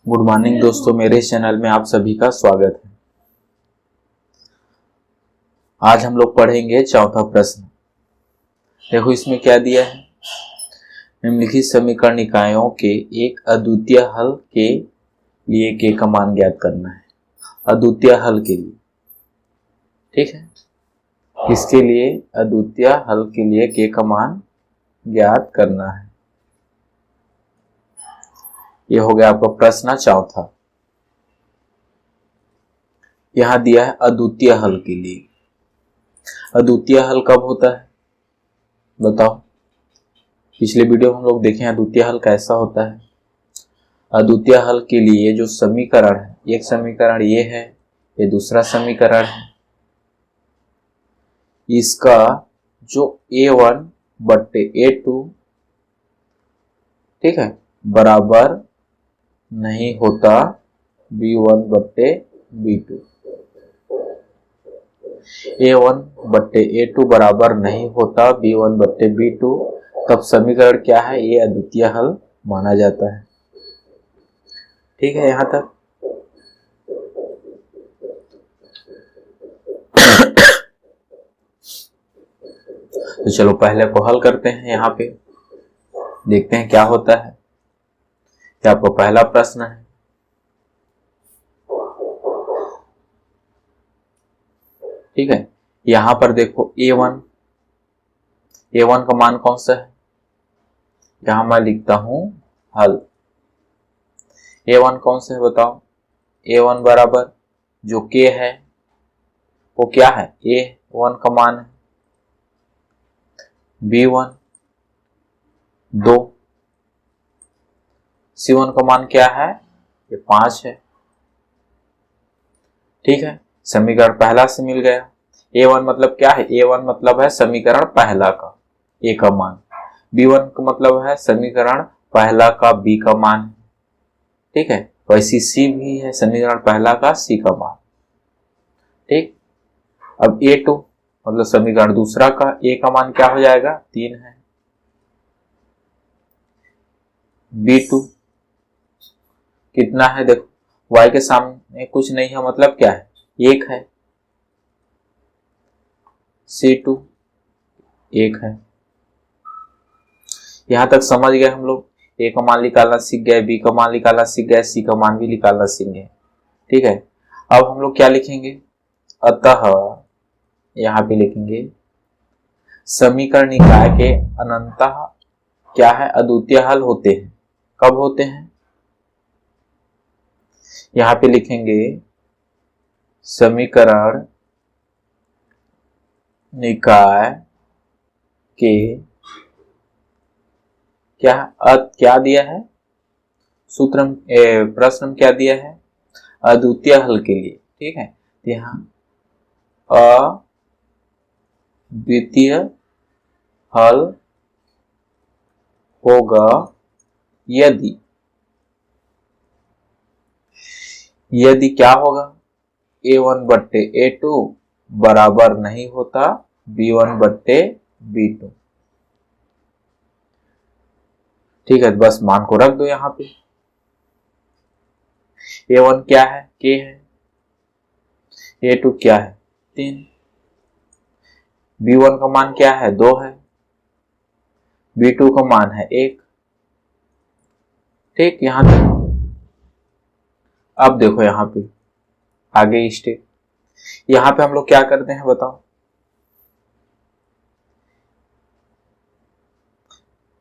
Good morning दोस्तों, मेरे channel में आप सभी का स्वागत है। आज हम लोग पढ़ेंगे चौथा प्रश्न। देखो इसमें क्या दिया है। निम्नलिखित समीकरण निकायों के एक अद्वितीय हल के लिए के का मान ज्ञात करना है। अद्वितीय हल के लिए, ठीक है। किसके लिए? अद्वितीय हल के लिए के का मान ज्ञात करना है। ये हो गया आपका प्रश्न चौथा। यहां दिया है अद्वितीय हल के लिए। अद्वितीय हल कब होता है बताओ? पिछले वीडियो में हम लोग देखें अद्वितीय हल कैसा होता है। अद्वितीय हल के लिए जो समीकरण है, एक समीकरण ये है, ये दूसरा समीकरण है। इसका जो a1 बट्टे a2, ठीक है, बराबर नहीं होता b1 बट्टे b2। a1 बट्टे a2 बराबर नहीं होता b1 बट्टे b2, तब समीकरण क्या है? ये अद्वितीय हल माना जाता है। ठीक है यहां तक। तो चलो पहले को हल करते हैं। यहां पे देखते हैं क्या होता है। क्या आपको पहला प्रश्न है। ठीक है, यहां पर देखो a1 का मान कौन सा है? यहां मैं लिखता हूं हल। a1 कौन सा है बताओ? a1 बराबर जो k है वो क्या है? a1 का मान है b1 2, c1 का मान क्या है? ये 5 है। ठीक है, समीकरण पहला से मिल गया। a1 मतलब क्या है? a1 मतलब है समीकरण पहला का a का मान। b1 का मतलब है समीकरण पहला का b का मान। ठीक है, वैसी c भी है समीकरण पहला का c का मान। ठीक, अब a2 मतलब समीकरण दूसरा का a का मान क्या हो जाएगा? 3 है। b2 कितना है? देखो y के सामने कुछ नहीं है, मतलब क्या है? 1 है। c2 1 है। यहां तक समझ गए हम लोग। a का मान निकालना सीख गए, b का मान निकालना सीख गए, c का मान भी निकालना सीख गए। ठीक है, अब हम लोग क्या लिखेंगे? अतः यहां पे लिखेंगे समीकरण निकाय के अनंतः क्या है? अद्वितीय हल होते हैं। कब होते हैं? यहां पे लिखेंगे समीकरण निकाय के क्या दिया है? सूत्र प्रश्न में क्या दिया है? अद्वितीय हल के लिए। ठीक है, यहां अद्वितीय हल होगा यदि क्या होगा? a1 बट्टे a2 बराबर नहीं होता b1 बट्टे b2। ठीक है, बस मान को रख दो यहां पे। a1 क्या है? k है। a2 क्या है? 3। b1 का मान क्या है? 2 है। b2 का मान है 1। ठीक, यहां तक। अब देखो यहां पे आगे स्टेप। यहां पे हम लोग क्या करते हैं बताओ?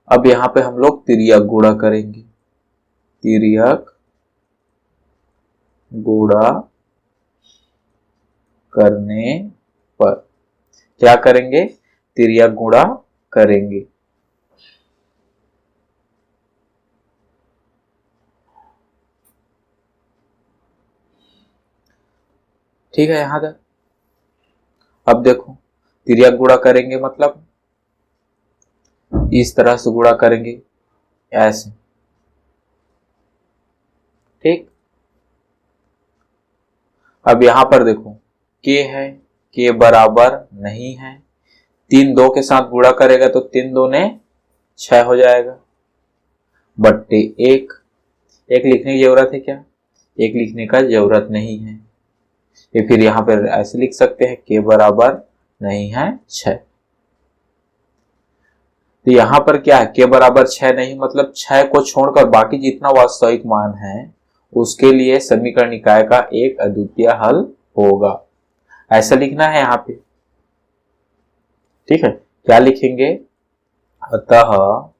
अब यहां पे हम लोग तिर्यक गुणा करेंगे। तिर्यक गुणा करने पर क्या करेंगे? तिर्यक गुणा करेंगे। ठीक है यहां तक। अब देखो तिर्यक गुणा करेंगे मतलब इस तरह से गुणा करेंगे, ऐसे। ठीक, अब यहां पर देखो k है, k बराबर नहीं है। 3 2 के साथ गुणा करेगा तो 3 2 ने 6 हो जाएगा, बट्टे 1। एक लिखने की जरूरत है क्या? एक लिखने का जरूरत नहीं है। ये फिर यहाँ पर ऐसे लिख सकते हैं के बराबर नहीं है 6। तो यहाँ पर क्या है, के बराबर 6 नहीं, मतलब 6 को छोड़कर बाकी जितना वास्तविक मान है उसके लिए समीकरण निकाय का एक अद्वितीय हल होगा, ऐसा लिखना है यहाँ पे। ठीक है, क्या लिखेंगे? अतः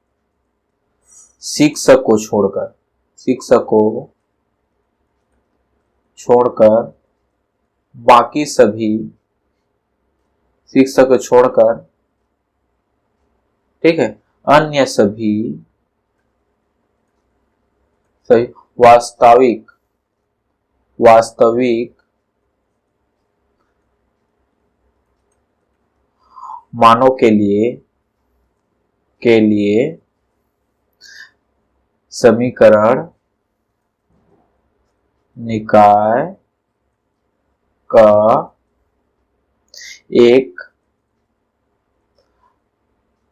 शिक्षक को छोड़कर बाकी सभी शिक्षक को छोड़कर, ठीक है, अन्य सभी वास्तविक मानों के लिए समीकरण निकाय का एक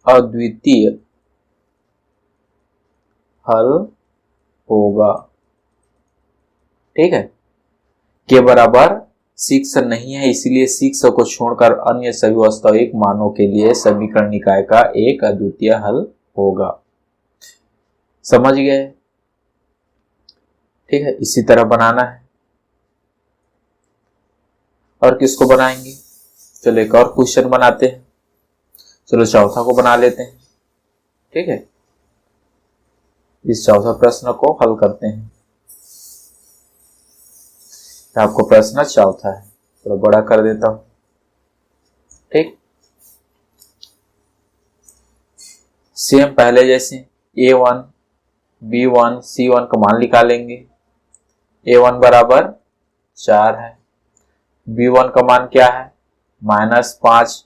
अद्वितीय हल होगा। ठीक है, के बराबर 6 नहीं है, इसलिए 6 को छोड़कर अन्य सभी वास्तविक मानों के लिए समीकरण निकाय का एक अद्वितीय हल होगा। समझ गए? ठीक है, इसी तरह बनाना है। और किसको बनाएंगे? चलो एक और क्वेश्चन बनाते हैं। चलो चौथा को बना लेते हैं। ठीक है, इस चौथा प्रश्न को हल करते हैं। आपको प्रश्न चौथा है, चलो बड़ा कर देता हूं। ठीक, सेम पहले जैसे a1 b1 c1 का मान निकालेंगे। a1 बराबर 4 है, b1 का मान क्या है? -5,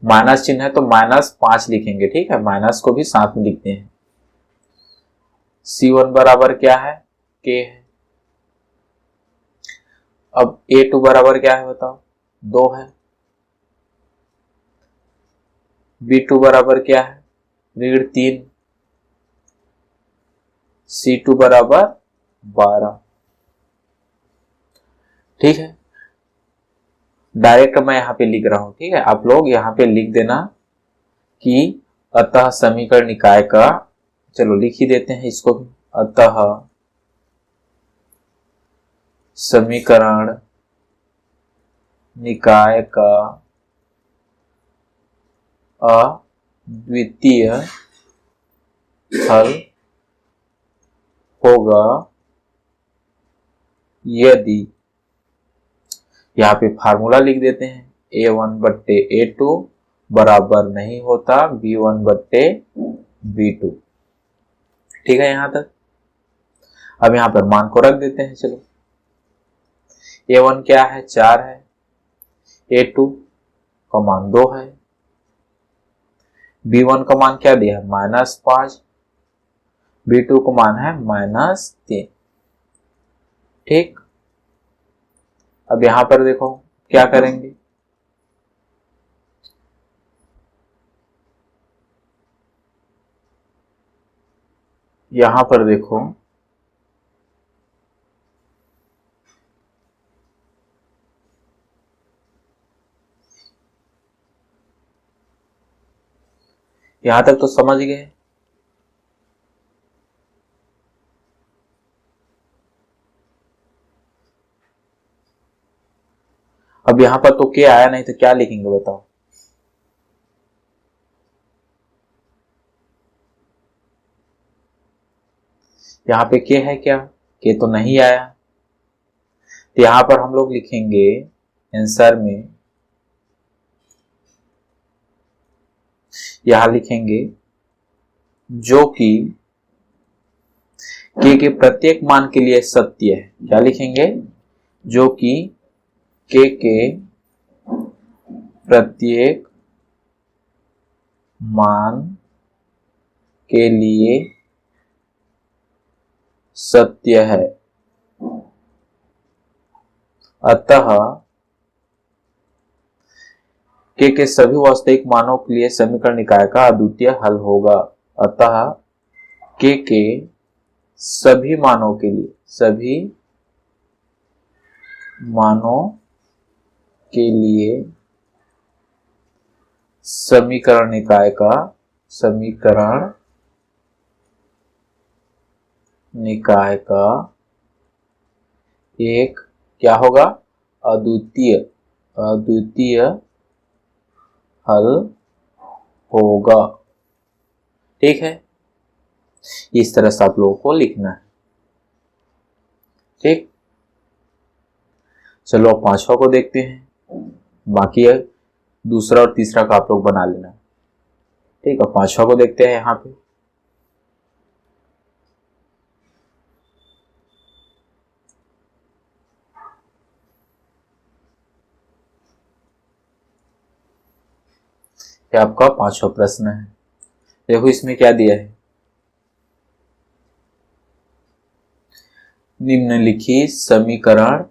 माइनस चिन्ह है तो -5 लिखेंगे। ठीक है, माइनस को भी साथ में लिखते हैं। c1 बराबर क्या है? k है। अब a2 बराबर क्या है बताओ? 2 है। b2 बराबर क्या है? -3। c2 बराबर 12। ठीक है, डायरेक्ट मैं यहां पे लिख रहा हूं। ठीक है, आप लोग यहां पे लिख देना कि अतः समीकरण निकाय का, चलो लिख ही देते हैं इसको भी। अतः समीकरण निकाय का अद्वितीय हल होगा यदि, यहाँ पे फार्मूला लिख देते हैं, a1/a2 बराबर नहीं होता b1/b2। ठीक है यहां तक। अब यहां पर मान को रख देते हैं। चलो a1 क्या है? 4 है, a2 का मान 2 है, b1 का मान क्या दिया है? -5, b2 का मान है -3। ठीक, अब यहां पर देखो क्या करेंगे? यहां पर देखो यहां तक तो समझ गए। अब यहां पर तो क्या आया नहीं तो क्या लिखेंगे बताओ? यहाँ पे के है क्या? के तो नहीं आया। तो यहां पर हम लोग लिखेंगे आंसर में, यहां लिखेंगे जो कि के प्रत्येक मान के लिए सत्य है। क्या लिखेंगे? जो कि के प्रत्येक मान के लिए सत्य है। अतः के सभी वास्तविक मानों के लिए समीकरण निकाय का अद्वितीय हल होगा। अतः के सभी मानों के लिए, सभी मानों के लिए समीकरण निकाय का एक क्या होगा, अद्वितीय हल होगा। ठीक है, इस तरह से आप लोगों को लिखना है। ठीक, चलो अब पांचवा को देखते हैं, बाकी है दूसरा और तीसरा का आप लोग बना लेना। ठीक है, पांचवा को देखते हैं। यहाँ पे ये आपका पांचवा प्रश्न है। देखो इसमें क्या दिया है, निम्नलिखित समीकरण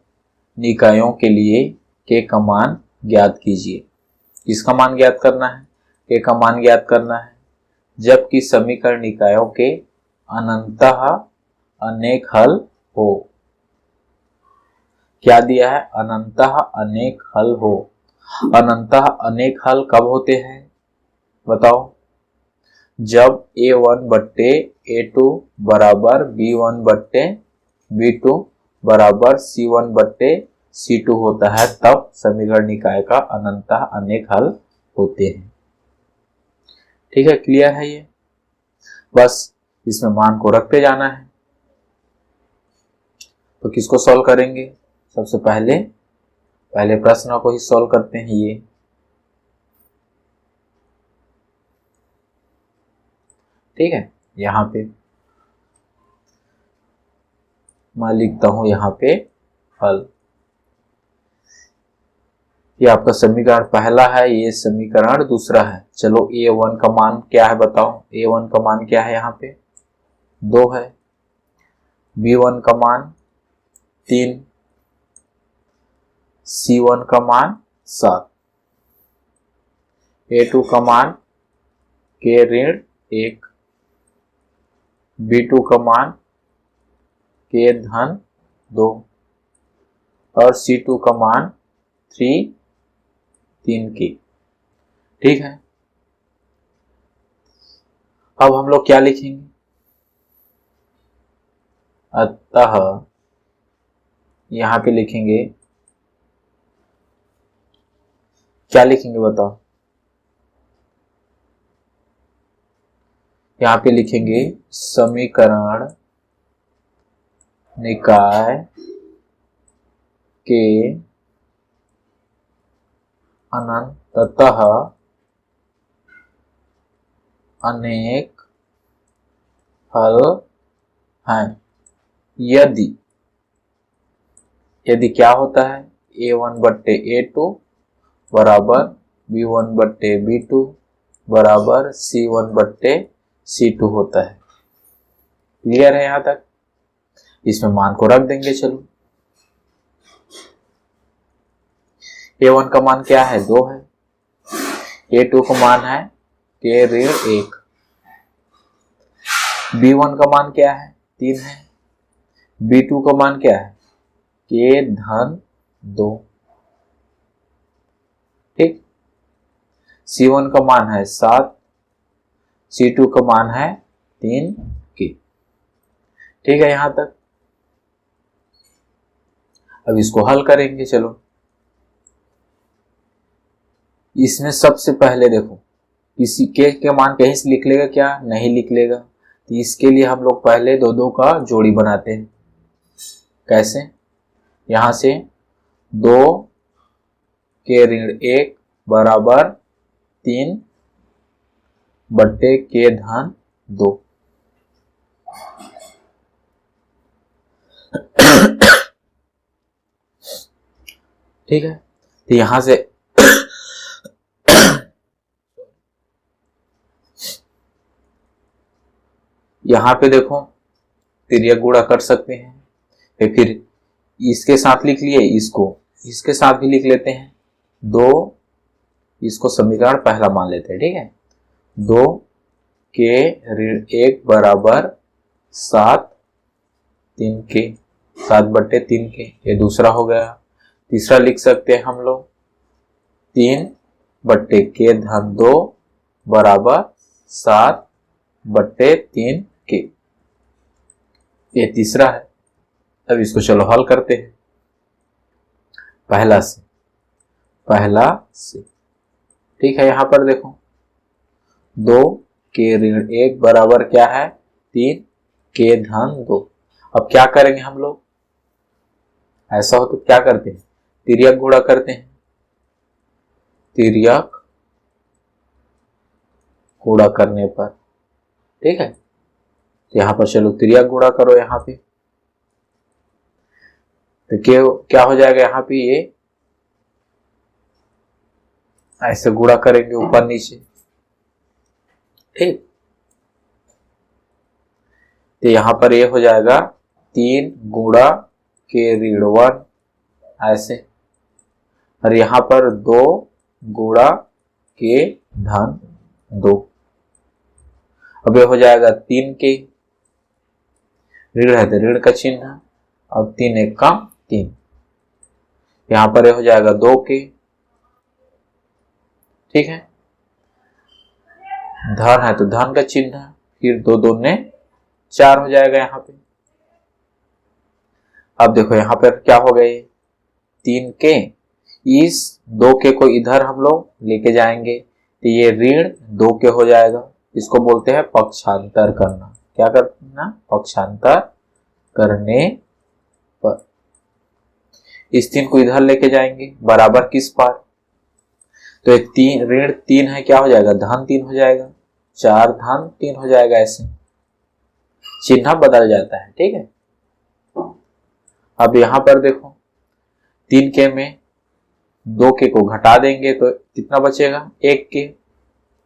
निकायों के लिए के का मान ज्ञात कीजिए। किसका मान ज्ञात करना है, के का मान ज्ञात करना है, जबकि समीकरण निकायों के अनंतः अनेक हल हो। क्या दिया है, अनंतः अनेक हल हो। अनंतः अनेक हल कब होते हैं बताओ, जब a1 बट्टे a2 बराबर b1 बट्टे b2 बराबर c1 बट्टे c2 होता है, तब समीकरण निकाय का अनंतः अनेक हल होते हैं। ठीक है, क्लियर है ये, बस इसमें मान को रखते जाना है। तो किसको सॉल्व करेंगे, सबसे पहले प्रश्न को ही सॉल्व करते हैं। ये ठीक है, यहाँ पे मैं लिखता हूं यहाँ पे हल। ये आपका समीकरण पहला है, ये समीकरण दूसरा है। चलो a1 का मान क्या है बताओ, a1 का मान क्या है, यहाँ पे 2 है, b1 का मान 3, c1 का मान 7, a2 का मान k ऋण 1, b2 का मान k धन 2 और c2 का मान 3 की। ठीक है, अब हम लोग क्या लिखेंगे, अतः यहां पे लिखेंगे, क्या लिखेंगे बताओ, यहां पे लिखेंगे समीकरण निकाय के अनंततः अनेक हल हैं, यदि क्या होता है, a1 बट्टे a2 बराबर b1 बट्टे b2 बराबर c1 बट्टे c2 होता है। क्लियर है यहां तक, इसमें मान को रख देंगे। चलो a1 का मान क्या है, 2 है, a2 का मान है k ऋण 1, b1 का मान क्या है, 3 है, b2 का मान क्या है, k धन 2। ठीक, c1 का मान है 7, c2 का मान है 3 की। ठीक है यहां तक, अब इसको हल करेंगे। चलो इसमें सबसे पहले देखो, किसी के मान कहीं से लिख लेगा क्या, नहीं लिख लेगा, तो इसके लिए हम लोग पहले दो का जोड़ी बनाते हैं। कैसे, यहां से 2 के ऋण 1 बराबर 3 बट्टे के धन 2। ठीक है, तो यहां से यहां पे देखो तिर्यक गुणा कर सकते हैं, फिर इसके साथ लिख लिए, इसको इसके साथ भी लिख लेते हैं। 2, इसको समीकरण पहला मान लेते हैं। ठीक है, 2 के ऋण 1 बराबर 7 3k, 7/3k, ये दूसरा हो गया। तीसरा लिख सकते हैं हम लोग 3/k धन 2 बराबर 7/3k, ये तीसरा है। अब इसको चलो हल करते हैं पहला से। ठीक है, यहां पर देखो 2k ऋण 1 बराबर क्या है 3k धन 2। अब क्या करेंगे हम लोग, ऐसा हो तो क्या करते हैं, तिर्यक गुणा करते हैं। तिर्यक गुणा करने पर, ठीक है, यहां पर चलो तिर्यक गुणा करो। यहां पे तो क्या हो जाएगा, यहां पे ये ऐसे गुणा करेंगे ऊपर नीचे, ठीक। तो यहां पर ये हो जाएगा 3 गुणा के ऋण 1 ऐसे, और यहां पर 2 गुणा के धन 2। अब ये हो जाएगा 3k, ऋण है तो ऋण का चिन्ह, अब 3 1 का 3, यहां पर ये हो जाएगा 2k, ठीक है, धन है तो धन का चिन्ह, फिर 2 2 ने 4 हो जाएगा यहां पे। अब देखो यहां पर क्या हो गए 3k, इस 2k को इधर हम लोग लेके जाएंगे तो ये ऋण 2k हो जाएगा। इसको बोलते हैं पक्षांतर करना। क्या करना, पक्षांतर करने पर। इस 3 को इधर लेके जाएंगे बराबर किस पार, तो ये 3 ऋण 3 है, क्या हो जाएगा धन 3 हो जाएगा, 4 धन 3 हो जाएगा, ऐसे चिन्ह बदल जाता है, ठीक है। अब यहां पर देखो 3k में 2k को घटा देंगे तो कितना बचेगा 1k।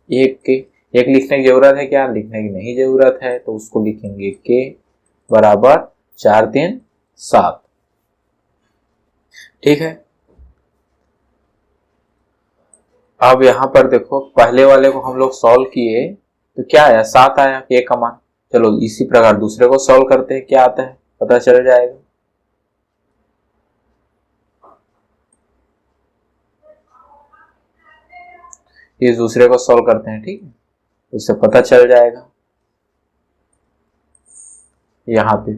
1 लिखने की जरूरत है क्या, लिखने की नहीं जरूरत है, तो उसको लिखेंगे k बराबर 4 3 7, ठीक है। अब यहां पर देखो पहले वाले को हम लोग सॉल्व किए तो क्या आया 7 आया k का मान। चलो इसी प्रकार दूसरे को सॉल्व करते हैं, क्या आता है पता चल जाएगा। इस दूसरे को सॉल्व करते हैं, ठीक है, उससे पता चल जाएगा। यहां पे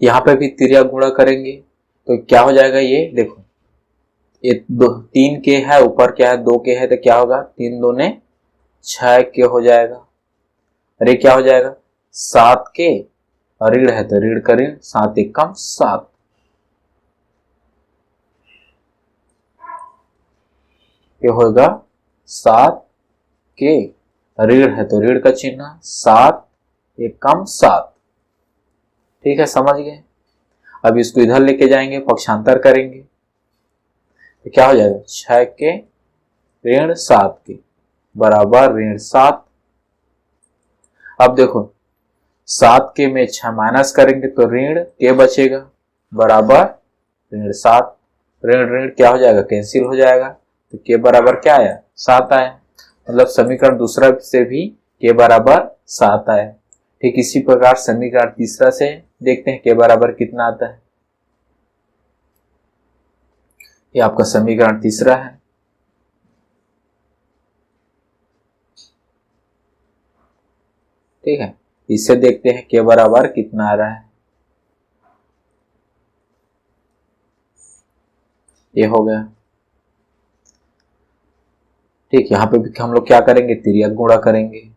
यहां पे भी तिर्यक गुणा करेंगे तो क्या हो जाएगा, ये देखो ये 3k है, ऊपर क्या है 2k है, तो क्या होगा 3 2 ने 6k हो जाएगा। अरे क्या हो जाएगा 7k, और ऋण है तो ऋण का ऋण, 7 1 कम 7, ये होगा 7k, ऋण है तो ऋण का चिन्ह, 7 1 कम 7, ठीक है, समझ गए। अब इसको इधर लेके जाएंगे, पक्षांतर करेंगे तो क्या हो जाएगा 6k ऋण 7k बराबर ऋण 7। अब देखो 7k में 6 माइनस करेंगे तो ऋण k बचेगा बराबर ऋण 7। ऋण ऋण क्या हो जाएगा, कैंसिल हो जाएगा, तो k बराबर क्या आया 7 आया। मतलब समीकरण दूसरा से भी k बराबर 7 आया। ठीक इसी प्रकार समीकरण तीसरा से देखते हैं k बराबर कितना आता है। ये आपका समीकरण तीसरा है। ठीक है, इससे देखते हैं k बराबर कितना आ रहा है। ये हो गया। ठीक, यहां पे भी हम लोग क्या करेंगे, तिर्यक गुणा करेंगे।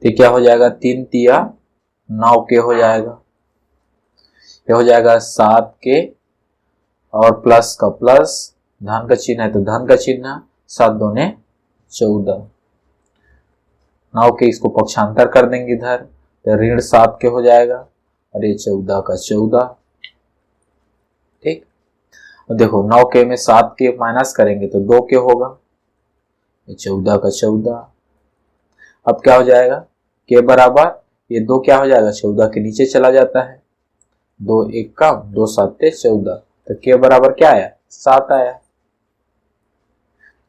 तो क्या हो जाएगा 3 तिया 9k हो जाएगा। ये हो जाएगा 7k और प्लस का प्लस, धन का चिन्ह है तो धन का चिन्ह, 7 दूने 14, 9k इसको पक्षांतर कर देंगे इधर तो ऋण 7k हो जाएगा और ये 14 का 14। ठीक, देखो 9k में 7k माइनस करेंगे तो 2k होगा, 14 का 14, अब क्या हो जाएगा, के बराबर ये 2 क्या हो जाएगा, 14 के नीचे चला जाता है, 2 1 का 2 7 14, तो के बराबर क्या आया, 7 आया।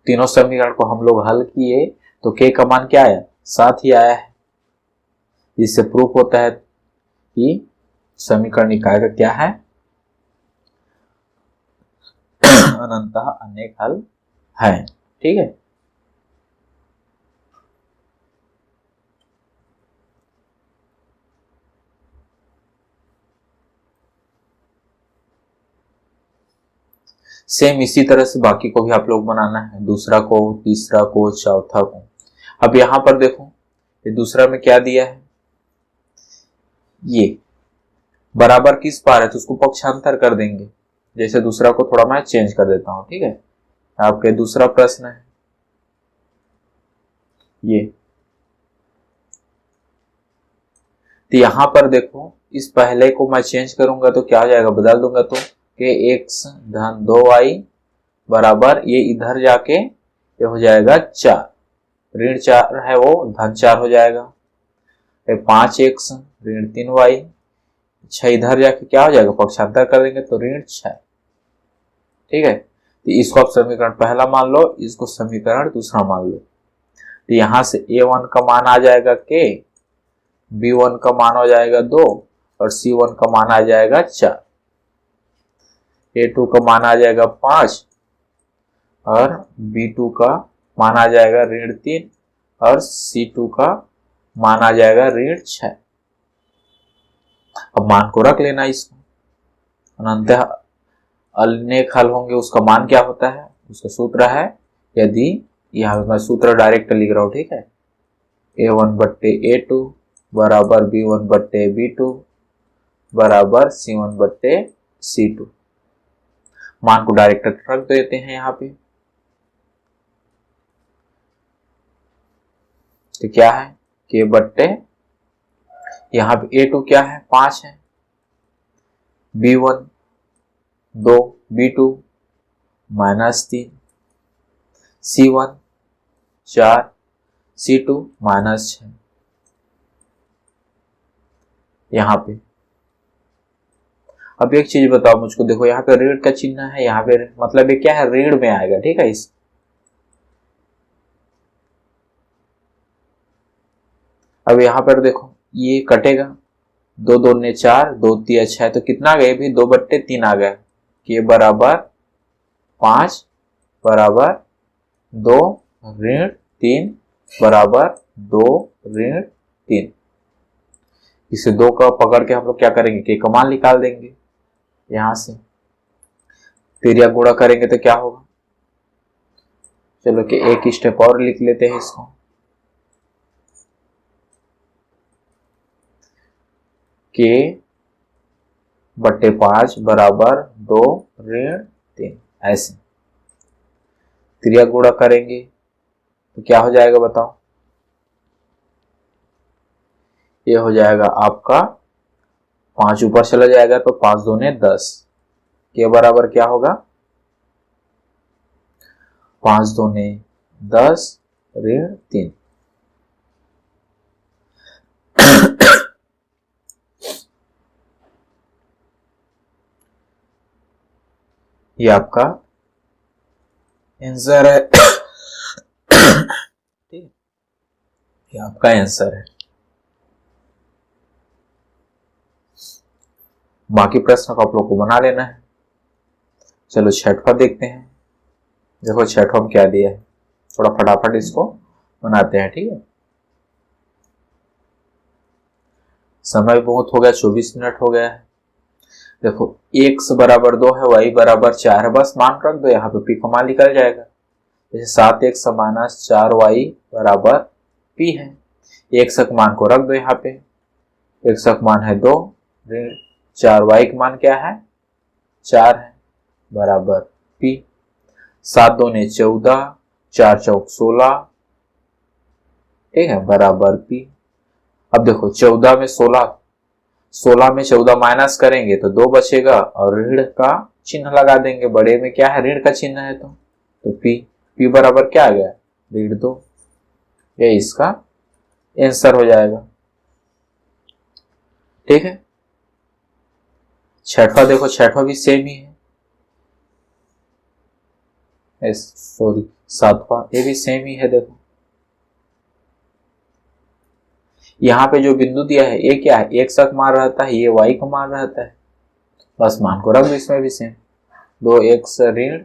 तीनों समीकरण को हम लोग हल किए तो के का मान क्या आया, 7 ही आया है। इससे प्रूफ होता है कि समीकरण इकाई का क्या है, अनंतः अनेक हल है। ठीक है, सेम इसी तरह से बाकी को भी आप लोग बनाना है, दूसरा को, तीसरा को, चौथा को। अब यहां पर देखो, ये दूसरा में क्या दिया है, ये बराबर किस पार है तो उसको पक्षांतर कर देंगे। जैसे दूसरा को थोड़ा मैं चेंज कर देता हूं, ठीक है। आपके दूसरा प्रश्न है ये, तो यहां पर देखो इस पहले को मैं चेंज करूंगा तो क्या हो जाएगा, बदल दूंगा तो के x धन 2y बराबर ये इधर जाके ये हो जाएगा 4, ऋण 4 है वो धन 4 हो जाएगा, 5x ऋण 3y, 6 इधर जाके क्या हो जाएगा, पक्षांतर कर देंगे तो ऋण 6। ठीक है, तो इसको आप समीकरण पहला मान लो, इसको समीकरण दूसरा मान लो। तो यहां से a1 का मान आ जाएगा k, b1 का मान हो जाएगा 2 और c1 का मान आ जाएगा 4, a2 का मान आ जाएगा 5 और b2 का मान आ जाएगा ऋण 3 और c2 का मान आ जाएगा ऋण 6। अब मान को रख लेना, इसको अनंतः अनेक हल होंगे, उसका मान क्या होता है, उसका सूत्र है, यदि यहां पे मैं सूत्र डायरेक्ट लिख रहा हूं, ठीक है, a1 बट्टे a2 बराबर b1 बट्टे b2 बराबर c1 बट्टे c2। मान को डायरेक्ट रख देते हैं यहाँ पे, तो क्या है k बट्टे, यहाँ पे a2 क्या है 5 है, b1 2, b2 -3, c1 4, c2 -6। यहाँ पे अब एक चीज बताओ मुझको, देखो यहाँ पे ऋण का चिन्ह है, यहाँ पे मतलब ये क्या है, ऋण में आएगा, ठीक है। इस अब यहाँ पर देखो ये कटेगा, 2 2 ने 4, 2 3 6, तो कितना आ गया भी 2 बट्टे 3 आ गया, के बराबर 5 बराबर 2 ऋण 3 बराबर 2 ऋण 3। इसे 2 का पकड़ के हम लोग क्या करेंगे, के का मान निकाल देंगे, यहां से तिरिया गुणा करेंगे तो क्या होगा, चलो कि एक स्टेप और लिख लेते हैं इसको, के बट्टे 5 बराबर 2 ऋण 3, ऐसे तिरिया गुणा करेंगे तो क्या हो जाएगा बताओ, ये हो जाएगा आपका 5 ऊपर चला जाएगा तो 5 दूने 10, के बराबर क्या होगा 5 दूने 10 ऋण 3। ये आपका आंसर है, ठीक, ये आपका आंसर है। बाकी प्रश्न को आप लोग को बना लेना है। चलो छठवां देखते हैं, देखो छठवां क्या दिया है, थोड़ा फटाफट इसको बनाते हैं, ठीक है। समय बहुत हो गया, 24 मिनट हो गया है। देखो x बराबर 2 है, y बराबर 4 है, बस मान रख दो, यहाँ पे p का मान निकल जाएगा। जैसे 7x माइनस 4y बराबर p है, x का मान को रख दो यहाँ पे, x का मान है 2, 4y का मान क्या है 4 है, बराबर p, 7 दूने 14, 4 चौक 16, ठीक है, बराबर p। अब देखो 14 में 16 में 14 माइनस करेंगे तो 2 बचेगा और ऋण का चिन्ह लगा देंगे, बड़े में क्या है ऋण का चिन्ह है, तो p बराबर क्या आ गया ऋण 2, ये इसका आंसर हो जाएगा। ठीक है, छठवां देखो, छठवां भी सेम ही है, सॉरी सातवां, ये भी सेम ही है। देखो यहाँ पे जो बिंदु दिया है ये क्या है, एक्स का मान रहता है, ये वाई का मान रहता है, बस मान को रख दो इसमें भी सेम। 2x ऋण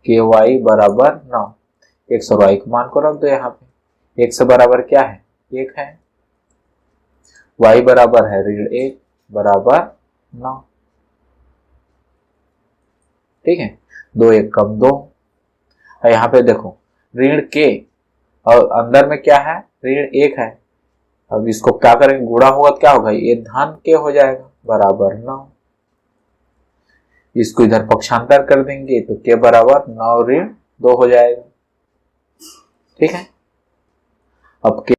के वाई बराबर 9, एक्स और वाई को मान को रख दो यहाँ पे। एक्स बराबर क्या है, 1 है, वाई बराबर है ऋण 1 बराबर 9। ठीक है, 2 1 कम 2। यहाँ पे देखो ऋण के और अंदर में क्या है, ऋण 1 है। अब इसको क्या करेंगे, गुणा होगा तो क्या होगा, ये धन के हो जाएगा बराबर 9। इसको इधर पक्षांतर कर देंगे तो के बराबर 9 ऋण 2 हो जाएगा। ठीक है, अब के